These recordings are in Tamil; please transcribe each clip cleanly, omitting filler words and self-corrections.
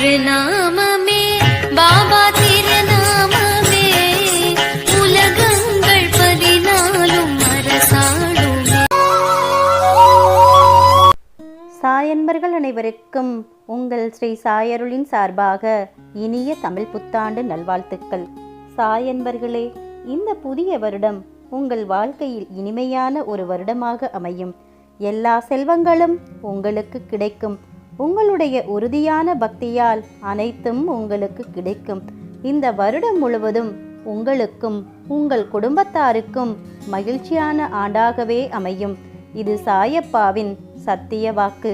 திருநாமமே பாபா திருநாமமே உலகங்கள் 14 அரசாளுமே. சாயன்பர்கள் அனைவருக்கும் உங்கள் ஸ்ரீ சாயருளின் சார்பாக இனிய தமிழ் புத்தாண்டு நல்வாழ்த்துக்கள். சாயன்பர்களே, இந்த புதிய வருடம் உங்கள் வாழ்க்கையில் இனிமையான ஒரு வருடமாக அமையும். எல்லா செல்வங்களும் உங்களுக்கு கிடைக்கும். உங்களுடைய உறுதியான பக்தியால் அனைத்தும் உங்களுக்கு கிடைக்கும். இந்த வருடம் முழுவதும் உங்களுக்கும் உங்கள் குடும்பத்தாருக்கும் மகிழ்ச்சியான ஆண்டாகவே அமையும். இது சாயப்பாவின் சத்திய வாக்கு.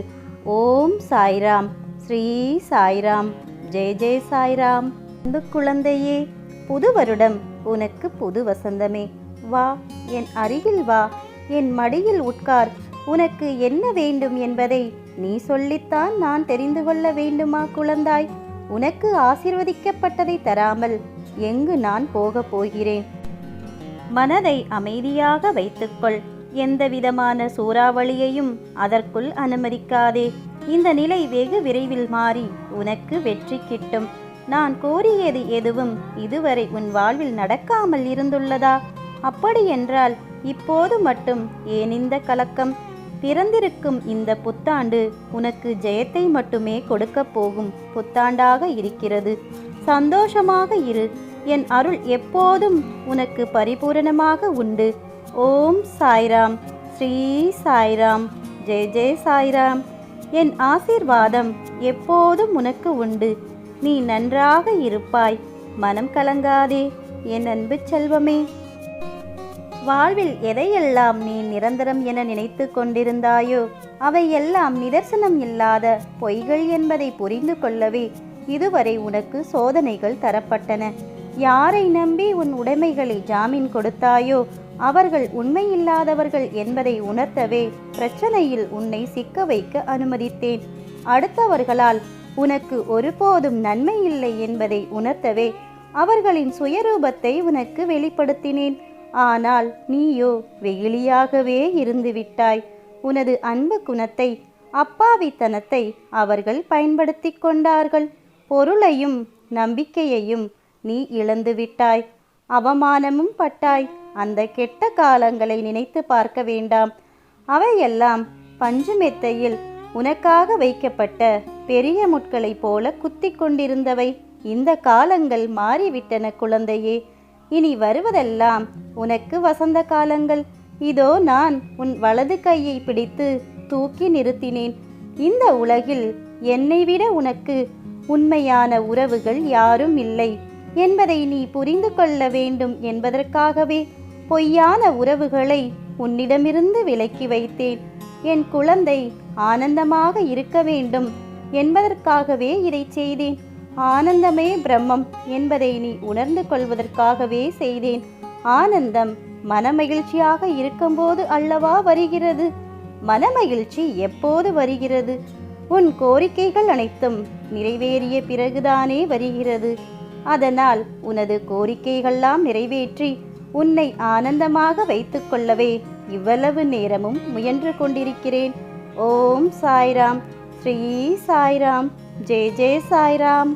ஓம் சாய்ராம், ஸ்ரீ சாய்ராம், ஜெய ஜெய சாய்ராம். அன்பு குழந்தையே, புது வருடம் உனக்கு புது வசந்தமே. வா, என் அருகில் வா, என் மடியில் உட்கார். உனக்கு என்ன வேண்டும் என்பதை நீ சொல்லித்தான் நான் தெரிந்து கொள்ள வேண்டுமா குழந்தாய்? உனக்கு ஆசீர்வதிக்கப்பட்டதை தராமல் எங்கு நான் போகப் போகிறேன்? மனதை அமைதியாக வைத்துக்கொள். எந்தவிதமான சூறாவளியையும் அதற்குள் அனுமதிக்காதே. இந்த நிலை வெகு விரைவில் மாறி உனக்கு வெற்றி கிட்டும். நான் கோரியது எதுவும் இதுவரை உன் வாழ்வில் நடக்காமல் இருந்துள்ளதா? அப்படியென்றால் இப்போது மட்டும் ஏன் இந்த கலக்கம்? பிறந்திருக்கும் இந்த புத்தாண்டு உனக்கு ஜெயத்தை மட்டுமே கொடுக்க போகும் புத்தாண்டாக இருக்கிறது. சந்தோஷமாக இரு. என் அருள் எப்போதும் உனக்கு பரிபூரணமாக உண்டு. ஓம் சாய்ராம், ஸ்ரீ சாய்ராம், ஜெய ஜெய சாய்ராம். என் ஆசீர்வாதம் எப்போதும் உனக்கு உண்டு. நீ நன்றாக இருப்பாய். மனம் கலங்காதே என் அன்பு செல்வமே. வாழ்வில் எதையெல்லாம் நீ நிரந்தரம் என நினைத்து கொண்டிருந்தாயோ அவையெல்லாம் நிதர்சனம் இல்லாத பொய்கள் என்பதை புரிந்து கொள்ளவே இதுவரை உனக்கு சோதனைகள் தரப்பட்டன. யாரை நம்பி உன் உடைமைகளை ஜாமீன் கொடுத்தாயோ அவர்கள் உண்மையில்லாதவர்கள் என்பதை உணர்த்தவே பிரச்சனையில் உன்னை சிக்க வைக்க அனுமதித்தேன். அடுத்தவர்களால் உனக்கு ஒருபோதும் நன்மை இல்லை என்பதை உணர்த்தவே அவர்களின் சுயரூபத்தை உனக்கு வெளிப்படுத்தினேன். ஆனால் நீயோ வெகுளியாகவே இருந்து விட்டாய். உனது அன்பு குணத்தை, அப்பாவித்தனத்தை அவர்கள் பயன்படுத்தி கொண்டார்கள். பொருளையும் நம்பிக்கையையும் நீ இழந்து விட்டாய். அவமானமும் பட்டாய். அந்த கெட்ட காலங்களை நினைத்து பார்க்க வேண்டாம். அவையெல்லாம் பஞ்சு மெத்தையில் உனக்காக வைக்கப்பட்ட பெரிய முட்களைப் போல குத்தி கொண்டிருந்தவை. இந்த காலங்கள் மாறிவிட்டன குழந்தையே. இனி வருவதெல்லாம் உனக்கு வசந்த காலங்கள். இதோ நான் உன் வலது கையை பிடித்து தூக்கி நிறுத்தினேன். இந்த உலகில் என்னை விட உனக்கு உண்மையான உறவுகள் யாரும் இல்லை என்பதை நீ புரிந்து கொள்ள வேண்டும் என்பதற்காகவே பொய்யான உறவுகளை உன்னிடமிருந்து விலக்கி வைத்தேன். என் குழந்தை ஆனந்தமாக இருக்க வேண்டும் என்பதற்காகவே இதை செய்தேன். ஆனந்தமே பிரம்மம் என்பதை நீ உணர்ந்து கொள்வதற்காகவே செய்தேன். ஆனந்தம் மனமகிழ்ச்சியாக இருக்கும்போது அல்லவா வருகிறது? மனமகிழ்ச்சி எப்போது வருகிறது? உன் கோரிக்கைகள் அனைத்தும் நிறைவேறிய பிறகுதானே வருகிறது. அதனால் உனது கோரிக்கைகள்லாம் நிறைவேற்றி உன்னை ஆனந்தமாக வைத்துக் கொள்ளவே இவ்வளவு நேரமும் முயன்று கொண்டிருக்கிறேன். ஓம் சாய்ராம், ஸ்ரீ சாய்ராம், ஜெய ஜெய சாய்ராம்.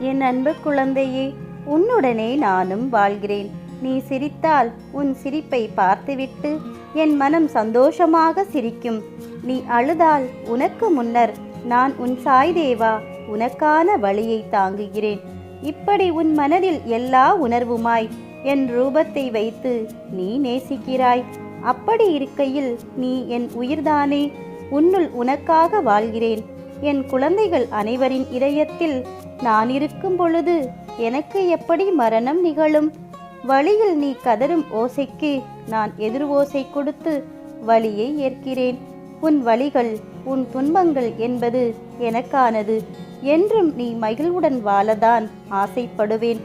என் அன்பு குழந்தையே, உன்னுடனே நானும் வாழ்கிறேன். நீ சிரித்தால் உன் சிரிப்பை பார்த்துவிட்டு என் மனம் சந்தோஷமாக சிரிக்கும். நீ அழுதால் உனக்கு முன்னர் நான் உன் சாய்தேவா உனக்கான வழியை தாங்குகிறேன். இப்படி உன் மனதில் எல்லா உணர்வுமாய் என் ரூபத்தை வைத்து நீ நேசிக்கிறாய். அப்படி இருக்கையில் நீ என் உயிர்தானே. உன்னுள் உனக்காக வாழ்கிறேன். என் குழந்தைகள் அனைவரின் இதயத்தில் நான் இருக்கும் பொழுது எனக்கு எப்படி மரணம் நிகழும்? வழியில் நீ கதரும் ஓசைக்கு நான் எதிர் ஓசை கொடுத்து வழியை ஏற்கிறேன். உன் வழிகள், உன் துன்பங்கள் என்பது எனக்கானது. என்றும் நீ மகிழ்வுடன் வாழதான் ஆசைப்படுவேன்.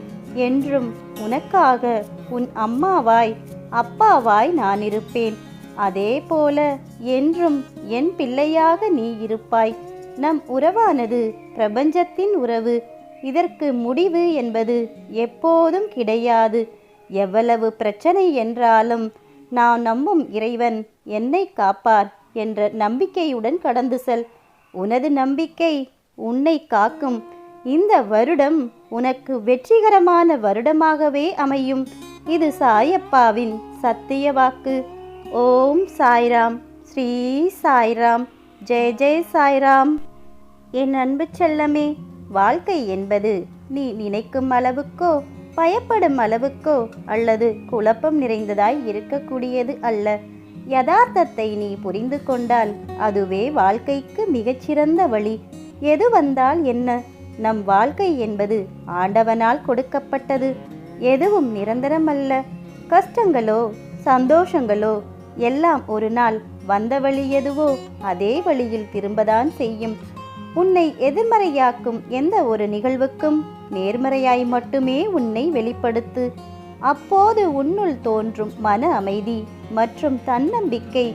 என்றும் உனக்காக உன் அம்மாவாய் அப்பாவாய் நான் இருப்பேன். அதே போல என்றும் என் பிள்ளையாக நீ இருப்பாய். நம் உறவானது பிரபஞ்சத்தின் உறவு. இதற்கு முடிவு என்பது எப்போதும் கிடையாது. எவ்வளவு பிரச்சனை என்றாலும் நான் நம்பும் இறைவன் என்னை காப்பார் என்ற நம்பிக்கையுடன் கடந்து செல். உனது நம்பிக்கை உன்னை காக்கும். இந்த வருடம் உனக்கு வெற்றிகரமான வருடமாகவே அமையும். இது சாயப்பாவின் சத்திய வாக்கு. ஓம் சாய்ராம். ஸ்ரீ சாய்ராம். ஜெய ஜெய சாய்ராம். என் அன்பு செல்லமே, வாழ்க்கை என்பது நீ நினைக்கும் அளவுக்கோ பயப்படும் அளவுக்கோ அல்லது குழப்பம் நிறைந்ததாய் இருக்கக்கூடியது அல்ல. யதார்த்தத்தை நீ புரிந்து கொண்டால் அதுவே வாழ்க்கைக்கு மிகச்சிறந்த வழி. எது வந்தால் என்ன? நம் வாழ்க்கை என்பது ஆண்டவனால் கொடுக்கப்பட்டது. எதுவும் நிரந்தரமல்ல. கஷ்டங்களோ சந்தோஷங்களோ எல்லாம் ஒரு நாள் வந்த வழி எதுவோ அதே வழியில் திரும்பதான் செய்யும். உன்னை எதிர்மறையாக்கும் எந்த ஒரு நிகழ்வுக்கும் நேர்மறையாய் மட்டுமே உன்னை வெளிப்படுத்து. அப்போது உன்னுள் தோன்றும் மன அமைதி மற்றும் தன்னம்பிக்கை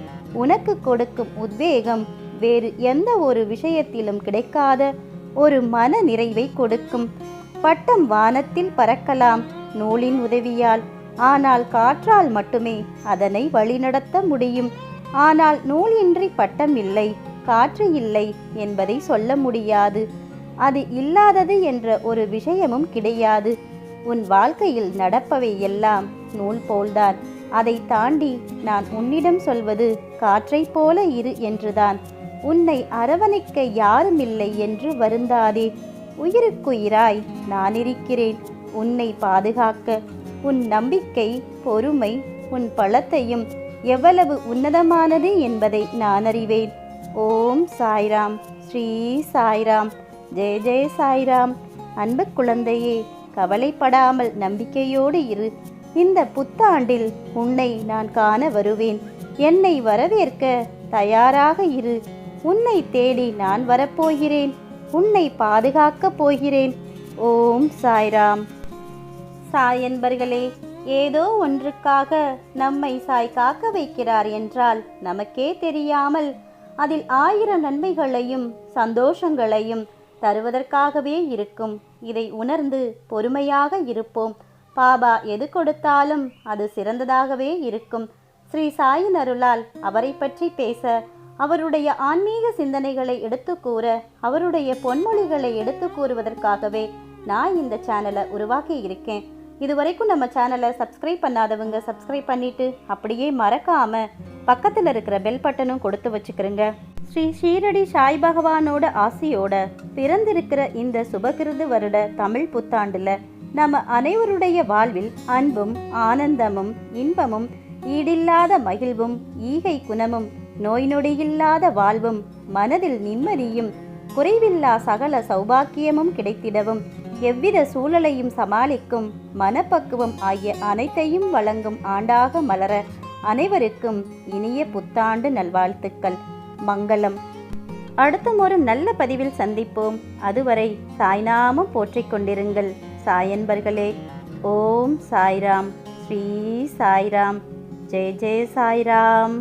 உனக்கு கொடுக்கும் உத்வேகம் வேறு எந்த ஒரு விஷயத்திலும் கிடைக்காத ஒரு மன நிறைவை கொடுக்கும். பட்டம் வானத்தில் பறக்கலாம் நூலின் உதவியால், ஆனால் காற்றால் மட்டுமே அதனை வழிநடத்த முடியும். ஆனால் நூல் இன்றி பட்டம் இல்லை, காற்று இல்லை என்பதை சொல்ல முடியாது. அது இல்லாதது என்ற ஒரு விஷயமும் கிடையாது. உன் வாழ்க்கையில் நடப்பவை எல்லாம் நூல் போல்தான். அதை தாண்டி நான் உன்னிடம் சொல்வது காற்றைப் போல இரு என்றுதான். உன்னை அரவணைக்க யாரும் இல்லை என்று வருந்தாதே. உயிருக்குயிராய் நான் இருக்கிறேன் உன்னை பாதுகாக்க. உன் நம்பிக்கை, பொறுமை, உன் பலத்தையும் எவ்வளவு உன்னதமானது என்பதை நான் அறிவேன். ஓம் சாய்ராம். ஸ்ரீ சாய்ராம். ஜெய ஜெய சாய்ராம். அன்பு குழந்தையே, கவலைப்படாமல் நம்பிக்கையோடு இரு. இந்த புத்தாண்டில் உன்னை நான் காண வருவேன். என்னை வரவேற்க தயாராக இரு. உன்னை தேடி நான் வரப்போகிறேன். உன்னை பாதுகாக்கப் போகிறேன். ஓம் சாய்ராம். சாயன்பர்களே, ஏதோ ஒன்றுக்காக நம்மை சாய் காக்க வைக்கிறார் என்றால் நமக்கே தெரியாமல் அதில் 1000 நன்மைகளையும் சந்தோஷங்களையும் தருவதற்காகவே இருக்கும். இதை உணர்ந்து பொறுமையாக இருப்போம். பாபா எது கொடுத்தாலும் அது சிறந்ததாகவே இருக்கும். ஸ்ரீ சாயின் அருளால் அவரை பற்றி பேச, அவருடைய ஆன்மீக சிந்தனைகளை எடுத்து கூற, அவருடைய பொன்மொழிகளை எடுத்து கூறுவதற்காகவே நான் இந்த சேனலை உருவாக்கி இருக்கேன். இதுவரைக்கும் நம்ம சேனலை சப்ஸ்கிரைப் பண்ணாதவங்க சப்ஸ்கிரைப் பண்ணிட்டு அப்படியே மறக்காம பக்கத்தில் இருக்கிற பெல் பட்டனும் கொடுத்து வச்சுக்கிறேங்க. ஸ்ரீ ஷீரடி சாய் பகவானோட ஆசியோட பிறந்திருக்கிற இந்த சுபகிருது வருட தமிழ் புத்தாண்டுல நம்ம அனைவருடைய வாழ்வில் அன்பும் ஆனந்தமும் இன்பமும் ஈடில்லாத மகிழ்வும் ஈகை குணமும் நோய் நொடியில்லாத வாழ்வும் மனதில் நிம்மதியும் குறைவில்லா சகல சௌபாக்கியமும் கிடைத்திடவும் எவ்வித சூழலையும் சமாளிக்கும் மனப்பக்குவம் ஆகிய அனைத்தையும் வழங்கும் ஆண்டாக மலர அனைவருக்கும் இனிய புத்தாண்டு நல்வாழ்த்துக்கள். மங்களம். அடுத்தும் ஒரு நல்ல பதிவில் சந்திப்போம். அதுவரை சாய்நாமம் போற்றிக் கொண்டிருங்கள் சாயன்பர்களே. ஓம் சாய்ராம். ஸ்ரீ சாய்ராம். ஜெய ஜெய சாய்ராம்.